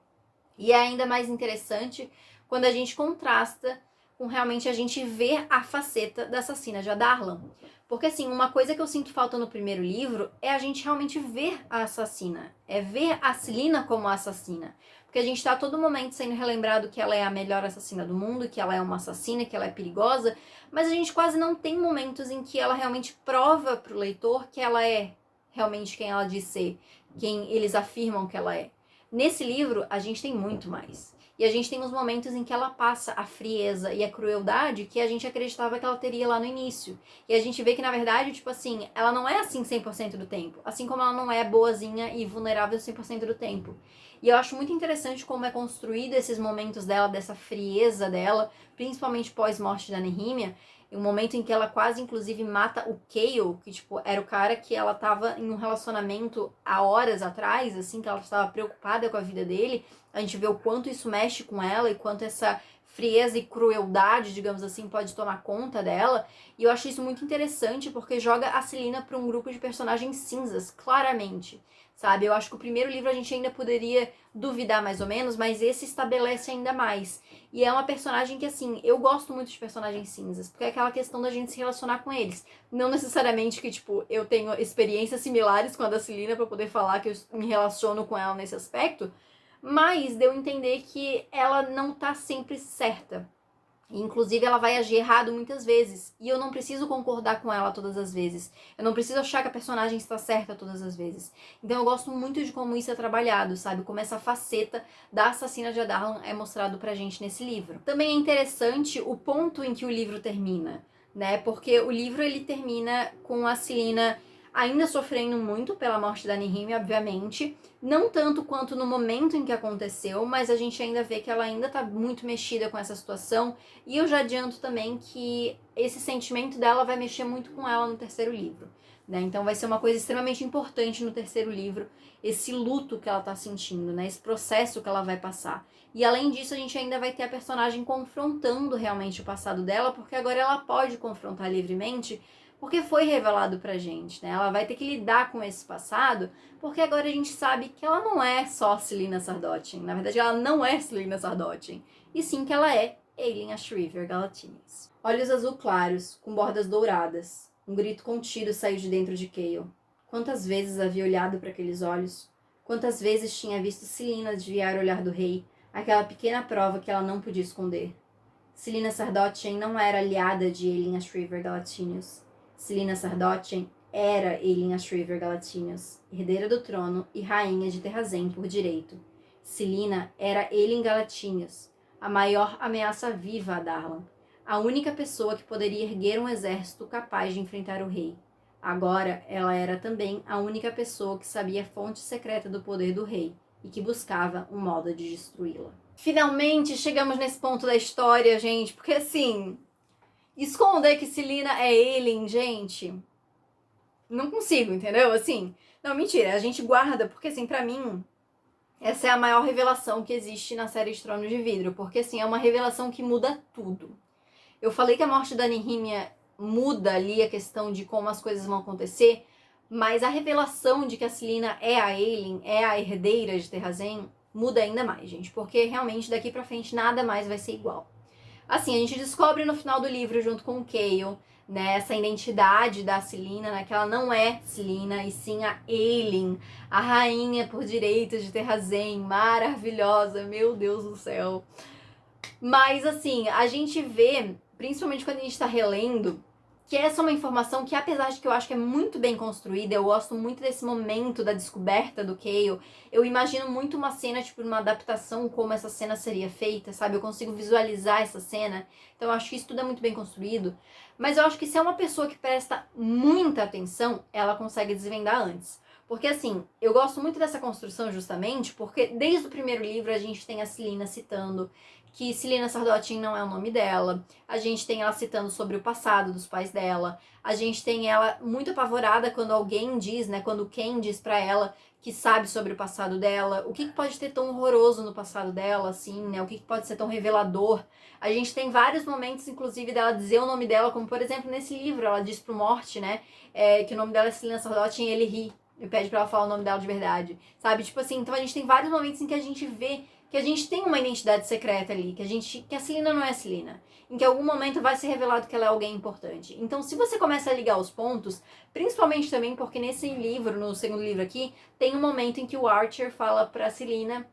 E é ainda mais interessante quando a gente contrasta com realmente a gente ver a faceta da assassina de Adarlan. Porque, assim, uma coisa que eu sinto falta no primeiro livro é a gente realmente ver a assassina. É ver a Celina como a assassina. Porque a gente tá a todo momento sendo relembrado que ela é a melhor assassina do mundo, que ela é uma assassina, que ela é perigosa, mas a gente quase não tem momentos em que ela realmente prova pro leitor que ela é realmente quem ela diz ser, quem eles afirmam que ela é. Nesse livro, a gente tem muito mais. E a gente tem uns momentos em que ela passa a frieza e a crueldade que a gente acreditava que ela teria lá no início. E a gente vê que, na verdade, tipo assim, ela não é assim 100% do tempo. Assim como ela não é boazinha e vulnerável 100% do tempo. E eu acho muito interessante como é construído esses momentos dela, dessa frieza dela, principalmente pós-morte da Nehemia, um momento em que ela quase, inclusive, mata o Cale, que, tipo, era o cara que ela tava em um relacionamento há horas atrás, assim, que ela estava preocupada com a vida dele. A gente vê o quanto isso mexe com ela e quanto essa frieza e crueldade, digamos assim, pode tomar conta dela. E eu acho isso muito interessante porque joga a Celina para um grupo de personagens cinzas, claramente. Sabe? Eu acho que o primeiro livro a gente ainda poderia duvidar mais ou menos, mas esse estabelece ainda mais. E é uma personagem que, assim, eu gosto muito de personagens cinzas, porque é aquela questão da gente se relacionar com eles. Não necessariamente que, tipo, eu tenho experiências similares com a da Celina pra poder falar que eu me relaciono com ela nesse aspecto, mas deu a entender que ela não tá sempre certa. Inclusive, ela vai agir errado muitas vezes. E eu não preciso concordar com ela todas as vezes. Eu não preciso achar que a personagem está certa todas as vezes. Então eu gosto muito de como isso é trabalhado, sabe? Como essa faceta da assassina de Adarlan é mostrado pra gente nesse livro. Também é interessante o ponto em que o livro termina, né? Porque o livro, ele termina com a Celina ainda sofrendo muito pela morte da Nehemia, obviamente. Não tanto quanto no momento em que aconteceu, mas a gente ainda vê que ela ainda tá muito mexida com essa situação. E eu já adianto também que esse sentimento dela vai mexer muito com ela no terceiro livro, né? Então vai ser uma coisa extremamente importante no terceiro livro, esse luto que ela tá sentindo, né? Esse processo que ela vai passar. E além disso, a gente ainda vai ter a personagem confrontando realmente o passado dela, porque agora ela pode confrontar livremente, porque foi revelado pra gente, né? Ela vai ter que lidar com esse passado, porque agora a gente sabe que ela não é só Celina Sardotin. Na verdade, ela não é Celina Sardotin. E sim que ela é Aelin Ashriver Galatinius. Olhos azul claros, com bordas douradas. Um grito contido saiu de dentro de Cale. Quantas vezes havia olhado para aqueles olhos? Quantas vezes tinha visto Celina desviar o olhar do rei, aquela pequena prova que ela não podia esconder. Celina Sardotin não era aliada de Aelin Ashriver Galatinius. Celina Sardotin era Aelin Ashriver Galatinius, herdeira do trono e rainha de Terrazen por direito. Celina era Aelin Galatinius, a maior ameaça viva a Darlan, a única pessoa que poderia erguer um exército capaz de enfrentar o rei. Agora, ela era também a única pessoa que sabia a fonte secreta do poder do rei e que buscava um modo de destruí-la. Finalmente chegamos nesse ponto da história, gente, porque assim, esconder que Celina é Aelin, gente, não consigo, entendeu? Assim, não, mentira, a gente guarda, porque assim, pra mim, essa é a maior revelação que existe na série de Tronos de Vidro, porque assim, é uma revelação que muda tudo. Eu falei que a morte da Nehemia muda ali a questão de como as coisas vão acontecer, mas a revelação de que a Celina é a Aelin, é a herdeira de Terrazen, muda ainda mais, gente, porque realmente daqui pra frente nada mais vai ser igual. Assim, a gente descobre no final do livro, junto com o Cale, né, essa identidade da Celina, né, que ela não é Celina, e sim a Aelin, a rainha por direitos de Terrazen, maravilhosa, meu Deus do céu. Mas, assim, a gente vê, principalmente quando a gente tá relendo, que essa é uma informação que, apesar de que eu acho que é muito bem construída, eu gosto muito desse momento da descoberta do Cale, eu imagino muito uma cena, tipo, uma adaptação, como essa cena seria feita, sabe? Eu consigo visualizar essa cena, então eu acho que isso tudo é muito bem construído, mas eu acho que se é uma pessoa que presta muita atenção, ela consegue desvendar antes. Porque, assim, eu gosto muito dessa construção justamente porque desde o primeiro livro a gente tem a Celina citando que Celina Sardotin não é o nome dela, a gente tem ela citando sobre o passado dos pais dela, a gente tem ela muito apavorada quando alguém diz, né, quando Ken diz pra ela que sabe sobre o passado dela, o que pode ter tão horroroso no passado dela, assim, né, o que pode ser tão revelador. A gente tem vários momentos, inclusive, dela dizer o nome dela, como por exemplo nesse livro, ela diz pro Morte, né, que o nome dela é Celina Sardotin e ele ri, e pede pra ela falar o nome dela de verdade, sabe, tipo assim, então a gente tem vários momentos em que a gente vê que a gente tem uma identidade secreta ali, que a Celina não é a Celina, em que em algum momento vai ser revelado que ela é alguém importante. Então, se você começa a ligar os pontos, principalmente também porque nesse livro, no segundo livro aqui, tem um momento em que o Archer fala pra Celina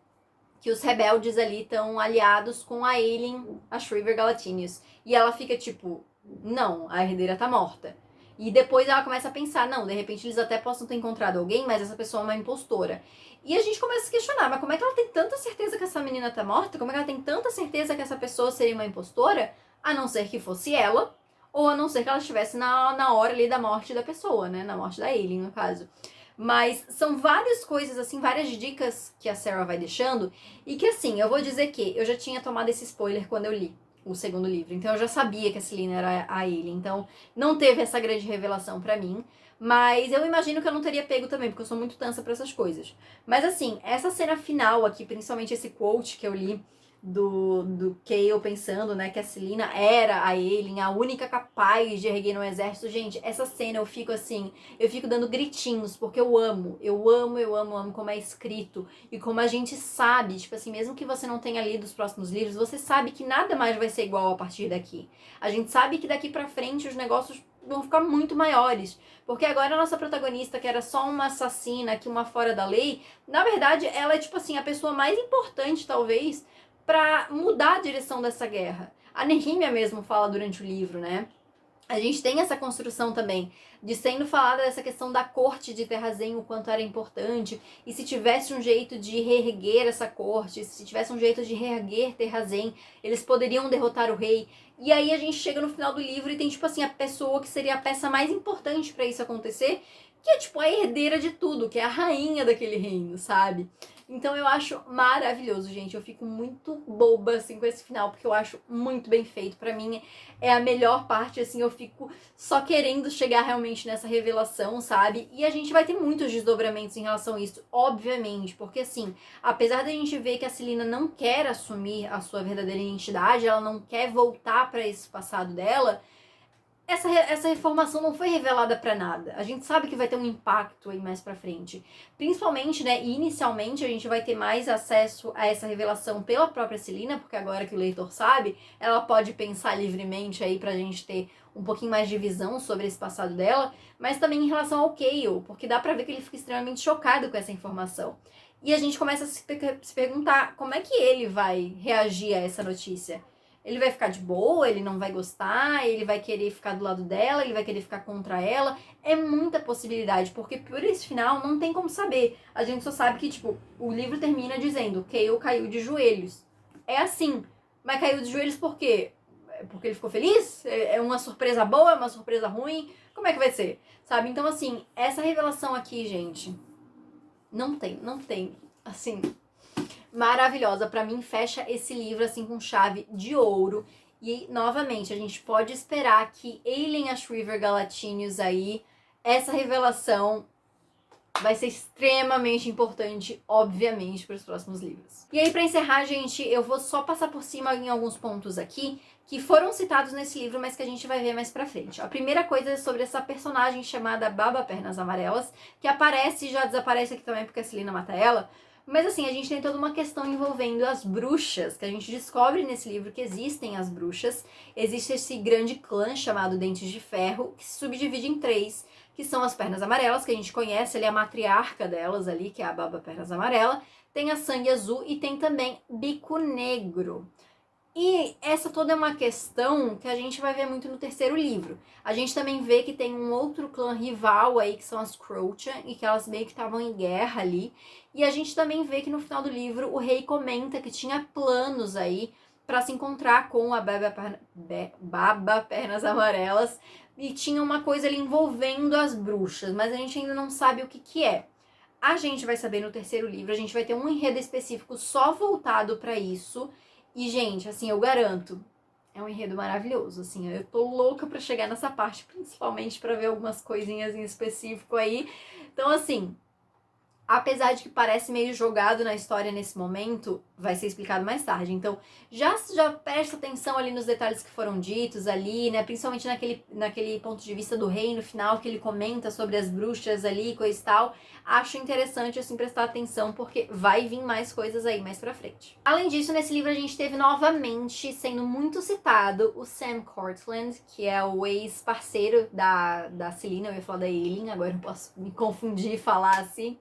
que os rebeldes ali estão aliados com a Aelin, a Shriver Galatinius. E ela fica tipo, não, a herdeira tá morta. E depois ela começa a pensar, não, de repente eles até possam ter encontrado alguém, mas essa pessoa é uma impostora. E a gente começa a se questionar, mas como é que ela tem tanta certeza que essa menina tá morta? Como é que ela tem tanta certeza que essa pessoa seria uma impostora? A não ser que fosse ela, ou a não ser que ela estivesse na hora ali da morte da pessoa, né? Na morte da Aileen, no caso. Mas são várias coisas, assim, várias dicas que a Sarah vai deixando. E que, assim, eu vou dizer que eu já tinha tomado esse spoiler quando eu li o segundo livro. Então eu já sabia que a Selena era a Aileen. Então não teve essa grande revelação pra mim. Mas eu imagino que eu não teria pego também, porque eu sou muito tansa pra essas coisas. Mas assim, essa cena final aqui, principalmente esse quote que eu li do Cale pensando, né, que a Selena era a Aileen, a única capaz de erguer no exército. Gente, essa cena eu fico assim, eu fico dando gritinhos, porque eu amo como é escrito e como a gente sabe, tipo assim, mesmo que você não tenha lido os próximos livros, você sabe que nada mais vai ser igual a partir daqui. A gente sabe que daqui pra frente os negócios vão ficar muito maiores, porque agora a nossa protagonista, que era só uma assassina, que uma fora da lei, na verdade ela é tipo assim, a pessoa mais importante talvez pra mudar a direção dessa guerra. A Nehemia mesmo fala durante o livro, né? A gente tem essa construção também de sendo falada dessa questão da corte de Terrazen, o quanto era importante, e se tivesse um jeito de reerguer essa corte, se tivesse um jeito de reerguer Terrazen, eles poderiam derrotar o rei. E aí a gente chega no final do livro e tem, tipo assim, a pessoa que seria a peça mais importante pra isso acontecer, que é, tipo, a herdeira de tudo, que é a rainha daquele reino, sabe? Então eu acho maravilhoso, gente. Eu fico muito boba, assim, com esse final, porque eu acho muito bem feito. Pra mim, é a melhor parte, assim, eu fico só querendo chegar realmente nessa revelação, sabe? E a gente vai ter muitos desdobramentos em relação a isso, obviamente, porque assim, apesar da gente ver que a Selena não quer assumir a sua verdadeira identidade, ela não quer voltar pra esse passado dela, essa reformação não foi revelada pra nada. A gente sabe que vai ter um impacto aí mais pra frente. Principalmente, né, inicialmente a gente vai ter mais acesso a essa revelação pela própria Selena, porque agora que o leitor sabe, ela pode pensar livremente aí pra gente ter um pouquinho mais de visão sobre esse passado dela, mas também em relação ao Cale, porque dá pra ver que ele fica extremamente chocado com essa informação. E a gente começa a se perguntar como é que ele vai reagir a essa notícia. Ele vai ficar de boa, ele não vai gostar, ele vai querer ficar do lado dela, ele vai querer ficar contra ela. É muita possibilidade, porque por esse final não tem como saber. A gente só sabe que, tipo, o livro termina dizendo Cale caiu de joelhos. É assim. Mas caiu de joelhos por quê? Porque ele ficou feliz? É uma surpresa boa? É uma surpresa ruim? Como é que vai ser? Sabe? Então, assim, essa revelação aqui, gente, não tem, assim, maravilhosa. Pra mim, fecha esse livro assim com chave de ouro. E, novamente, a gente pode esperar que Aelin Ashriver Galatinius aí, essa revelação vai ser extremamente importante, obviamente, para os próximos livros. E aí, pra encerrar, gente, eu vou só passar por cima em alguns pontos aqui que foram citados nesse livro, mas que a gente vai ver mais pra frente. A primeira coisa é sobre essa personagem chamada Baba Pernas Amarelas, que aparece e já desaparece aqui também porque a Selena mata ela. Mas assim, a gente tem toda uma questão envolvendo as bruxas, que a gente descobre nesse livro que existem as bruxas. Existe esse grande clã chamado Dentes de Ferro, que se subdivide em três, que são as Pernas Amarelas, que a gente conhece, ali a matriarca delas ali, que é a Baba Pernas Amarela. Tem a Sangue Azul e tem também Bico Negro. E essa toda é uma questão que a gente vai ver muito no terceiro livro. A gente também vê que tem um outro clã rival aí, que são as Crocha, e que elas meio que estavam em guerra ali. E a gente também vê que no final do livro o rei comenta que tinha planos aí para se encontrar com a Baba Pernas Amarelas, e tinha uma coisa ali envolvendo as bruxas, mas a gente ainda não sabe o que que é. A gente vai saber no terceiro livro, a gente vai ter um enredo específico só voltado para isso. E, gente, assim, eu garanto, é um enredo maravilhoso, assim, eu tô louca pra chegar nessa parte, principalmente pra ver algumas coisinhas em específico aí. Então, assim, apesar de que parece meio jogado na história nesse momento, vai ser explicado mais tarde. Então, já presta atenção ali nos detalhes que foram ditos ali, né? Principalmente naquele ponto de vista do rei no final, que ele comenta sobre as bruxas ali, coisa e tal. Acho interessante, assim, prestar atenção, porque vai vir mais coisas aí mais pra frente. Além disso, nesse livro a gente teve novamente, sendo muito citado, o Sam Cortland, que é o ex-parceiro da Selena, eu ia falar da Aileen, agora eu posso me confundir e falar assim.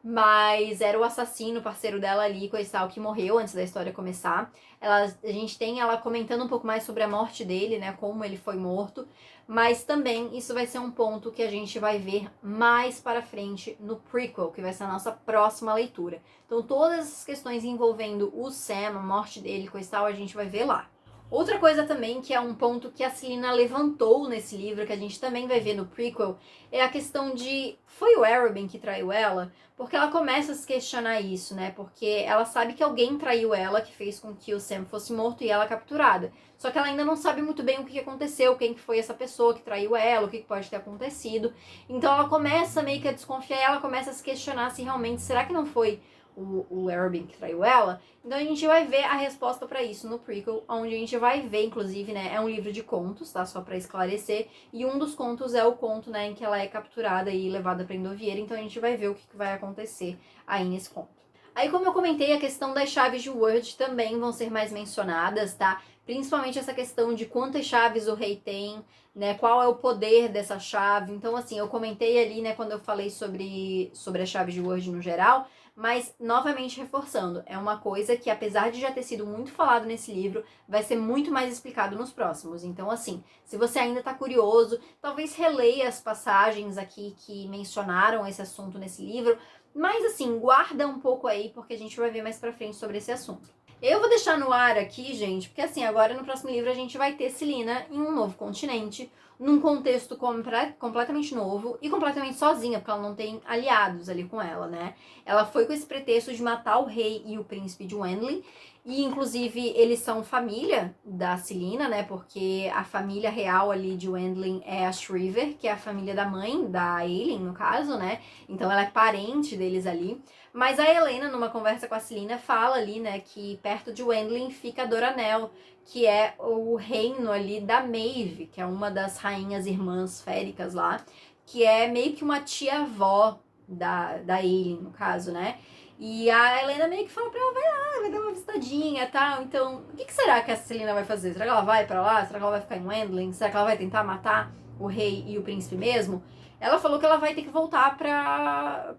mas era o assassino, parceiro dela ali, coisa e tal, que morreu antes da história começar. A gente tem ela comentando um pouco mais sobre a morte dele, né, como ele foi morto, mas também isso vai ser um ponto que a gente vai ver mais para frente no prequel, que vai ser a nossa próxima leitura. Então todas essas questões envolvendo o Sam, a morte dele, coisa e tal, a gente vai ver lá. Outra coisa também, que é um ponto que a Celina levantou nesse livro, que a gente também vai ver no prequel, é a questão de, foi o Arobin que traiu ela? Porque ela começa a se questionar isso, né? Porque ela sabe que alguém traiu ela, que fez com que o Sam fosse morto e ela capturada. Só que ela ainda não sabe muito bem o que aconteceu, quem que foi essa pessoa que traiu ela, o que pode ter acontecido. Então ela começa meio que a desconfiar, ela começa a se questionar se realmente, será que não foi o Arobin que traiu ela? Então a gente vai ver a resposta pra isso no prequel, onde a gente vai ver, inclusive, né, é um livro de contos, tá, só pra esclarecer, e um dos contos é o conto, né, em que ela é capturada e levada pra Endoviera, então a gente vai ver o que vai acontecer aí nesse conto. Aí, como eu comentei, a questão das chaves de Word também vão ser mais mencionadas, tá? Principalmente essa questão de quantas chaves o rei tem, né? Qual é o poder dessa chave. Então, assim, eu comentei ali, né, quando eu falei sobre as chaves de Word no geral, mas, novamente reforçando, é uma coisa que, apesar de já ter sido muito falado nesse livro, vai ser muito mais explicado nos próximos. Então, assim, se você ainda tá curioso, talvez releia as passagens aqui que mencionaram esse assunto nesse livro, mas, assim, guarda um pouco aí, porque a gente vai ver mais pra frente sobre esse assunto. Eu vou deixar no ar aqui, gente, porque, assim, agora no próximo livro a gente vai ter Celina em um novo continente, num contexto completamente novo e completamente sozinha, porque ela não tem aliados ali com ela, né? Ela foi com esse pretexto de matar o rei e o príncipe de Wendling, e inclusive eles são família da Celina, né? Porque a família real ali de Wendling é a Shriver, que é a família da mãe da Aelin, no caso, né? Então ela é parente deles ali. Mas a Helena, numa conversa com a Celina, fala ali, né, que perto de Wendling fica Doranel, que é o reino ali da Maeve, que é uma das rainhas irmãs féricas lá, que é meio que uma tia-avó da Aelin, no caso, né? E a Helena meio que fala pra ela, vai lá, vai dar uma visitadinha e tal. Então, o que será que a Celina vai fazer? Será que ela vai pra lá? Será que ela vai ficar em Wendling? Será que ela vai tentar matar o rei e o príncipe mesmo? Ela falou que ela vai ter que voltar pra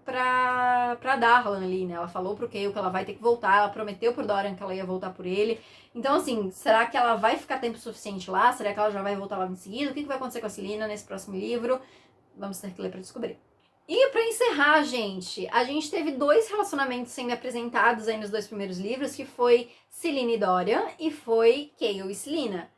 Darlan ali, né? Ela falou pro Kael que ela vai ter que voltar, ela prometeu pro Dorian que ela ia voltar por ele. Então, assim, será que ela vai ficar tempo suficiente lá? Será que ela já vai voltar logo em seguida? O que vai acontecer com a Celina nesse próximo livro? Vamos ter que ler pra descobrir. E pra encerrar, gente, a gente teve 2 relacionamentos sendo apresentados aí nos 2 primeiros livros, que foi Celina e Dorian, e foi Kael e Celina.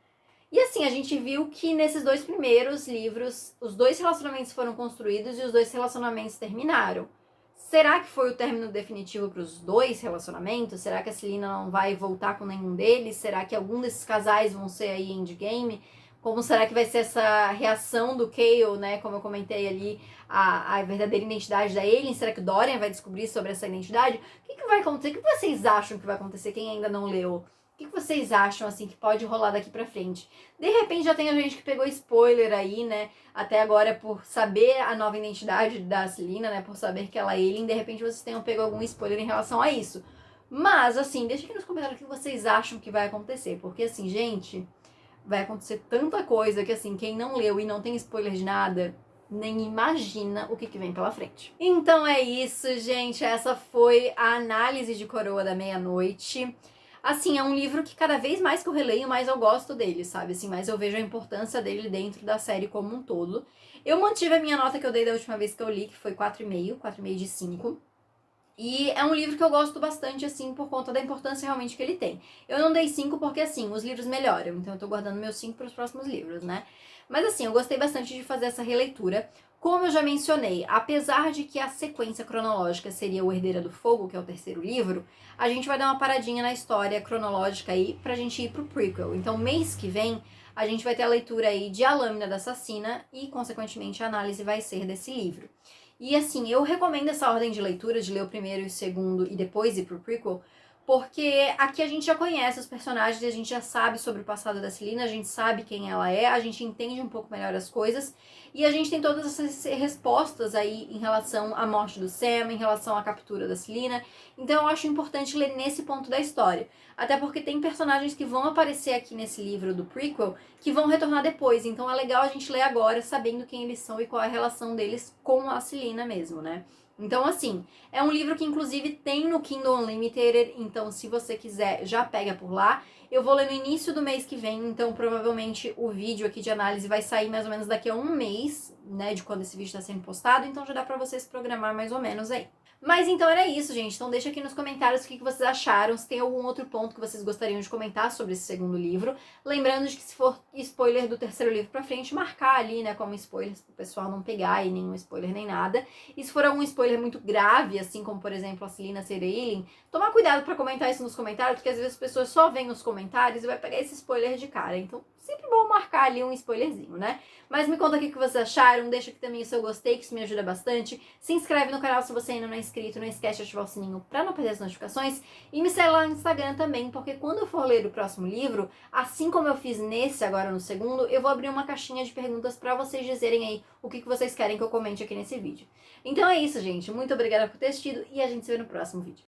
E assim, a gente viu que nesses 2 primeiros livros, os 2 relacionamentos foram construídos e os 2 relacionamentos terminaram. Será que foi o término definitivo para os 2 relacionamentos? Será que a Celina não vai voltar com nenhum deles? Será que algum desses casais vão ser aí endgame? Como será que vai ser essa reação do Kael, né? Como eu comentei ali, a verdadeira identidade da Aelin? Será que o Dorian vai descobrir sobre essa identidade? O que vai acontecer? O que vocês acham que vai acontecer? Quem ainda não leu? O que vocês acham, assim, que pode rolar daqui pra frente? De repente já tem a gente que pegou spoiler aí, né? Até agora por saber a nova identidade da Celina, né? Por saber que ela é Aelin, de repente vocês tenham pego algum spoiler em relação a isso. Mas, assim, deixa aqui nos comentários o que vocês acham que vai acontecer. Porque, assim, gente, vai acontecer tanta coisa que, assim, quem não leu e não tem spoiler de nada, nem imagina o que vem pela frente. Então é isso, gente. Essa foi a análise de Coroa da Meia-Noite. Assim, é um livro que cada vez mais que eu releio, mais eu gosto dele, sabe? Assim, mais eu vejo a importância dele dentro da série como um todo. Eu mantive a minha nota que eu dei da última vez que eu li, que foi 4,5 de 5. E é um livro que eu gosto bastante, assim, por conta da importância realmente que ele tem. Eu não dei 5 porque, assim, os livros melhoram, então eu tô guardando meus 5 para os próximos livros, né? Mas, assim, eu gostei bastante de fazer essa releitura. Como eu já mencionei, apesar de que a sequência cronológica seria O Herdeira do Fogo, que é o terceiro livro, a gente vai dar uma paradinha na história cronológica aí pra gente ir pro prequel. Então, mês que vem, a gente vai ter a leitura aí de A Lâmina da Assassina e, consequentemente, a análise vai ser desse livro. E assim, eu recomendo essa ordem de leitura, de ler o primeiro e o segundo e depois ir pro prequel, porque aqui a gente já conhece os personagens, a gente já sabe sobre o passado da Celina, a gente sabe quem ela é, a gente entende um pouco melhor as coisas. E a gente tem todas essas respostas aí em relação à morte do Sam, em relação à captura da Celina. Então eu acho importante ler nesse ponto da história. Até porque tem personagens que vão aparecer aqui nesse livro do prequel que vão retornar depois. Então é legal a gente ler agora sabendo quem eles são e qual é a relação deles com a Celina mesmo, né? Então, assim, é um livro que inclusive tem no Kindle Unlimited, então se você quiser, já pega por lá. Eu vou ler no início do mês que vem, então provavelmente o vídeo aqui de análise vai sair mais ou menos daqui a um mês, né, de quando esse vídeo está sendo postado, então já dá pra vocês programar mais ou menos aí. Mas então era isso, gente. Então deixa aqui nos comentários o que vocês acharam, se tem algum outro ponto que vocês gostariam de comentar sobre esse segundo livro. Lembrando de que se for spoiler do terceiro livro pra frente, marcar ali, né, como spoiler, pro pessoal não pegar aí nenhum spoiler nem nada. E se for algum spoiler muito grave, assim como, por exemplo, a Celina ser alien, tomar cuidado pra comentar isso nos comentários, porque às vezes as pessoas só veem os comentários e vai pegar esse spoiler de cara. Então, sempre bom marcar ali um spoilerzinho, né? Mas me conta aqui o que vocês acharam, deixa aqui também o seu gostei, que isso me ajuda bastante. Se inscreve no canal se você ainda não é inscrito, não esquece de ativar o sininho pra não perder as notificações. E me segue lá no Instagram também, porque quando eu for ler o próximo livro, assim como eu fiz nesse agora no segundo, eu vou abrir uma caixinha de perguntas pra vocês dizerem aí o que vocês querem que eu comente aqui nesse vídeo. Então é isso, gente. Muito obrigada por ter assistido e a gente se vê no próximo vídeo.